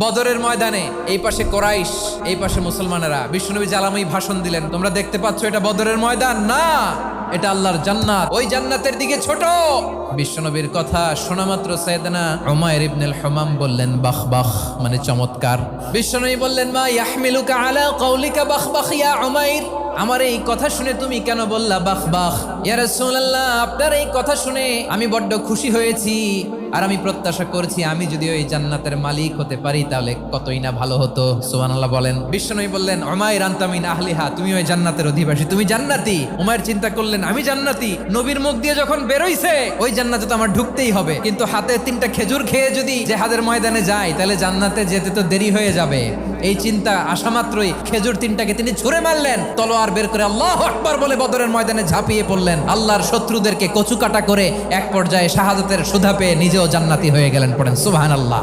বদরের ময়দানে এই পাশে কোরাইশ, এই পাশে মুসলমানেরা। বিশ্বনবী জালাময়ী ভাষণ দিলেন, তোমরা দেখতে পাচ্ছ এটা বদরের ময়দান না, এটা আল্লাহর জান্নাত, ওই জান্নাতের দিকে ছোট। বিশ্বনবীর কথা শোনা মাত্র সাইয়েদনা উমাইর ইবনুল হুমাম বললেন বাখ বাখ, মানে চমৎকার। বিশ্বনবী বললেন মা ইয়াহমিলুকা আলা কওলিকা বাখ বাখ ইয়া উমাইর, আমার এই কথা শুনে তুমি কেন বললা বাখ বাখ? ইয়া রাসূলুল্লাহ, আপনার এই কথা শুনে আমি বড্ড খুশি হয়েছি, আর আমি প্রত্যাশা করছি আমি যদি ওই জান্নাতের মালিক হতে পারি তাহলে কতই না ভালো হতো। সুবহানাল্লাহ বলেন। বিশ্বনবী বললেন উমাইর আনতা মিন আহলিহা, তুমি ওই জান্নাতের অধিবাসী, তুমি জান্নাতি। উমাইর চিন্তা করলেন আমি জান্নাতি, নবীর মুখ দিয়ে যখন বেরোইছে ওই জান্নাতে তো আমার ঢুকতেই হবে, কিন্তু হাতে 3টা খেজুর খেয়ে যদি জেহাদের ময়দানে যাই তাহলে জান্নাতে যেতে তো দেরি হয়ে যাবে। এই চিন্তা আসা মাত্রই খেজুর 3টাকে তিনি ছুঁড়ে মারলেন, তলোয়ার বের করে আল্লাহু আকবার বলে বদরের ময়দানে ঝাঁপিয়ে পড়লেন। আল্লাহর শত্রুদেরকে কচুকাটা করে এক পর্যায়ে শাহাদাতের সুধা পেয়ে নিজেও জান্নাতি হয়ে গেলেন। পড়েন সুবহানাল্লাহ।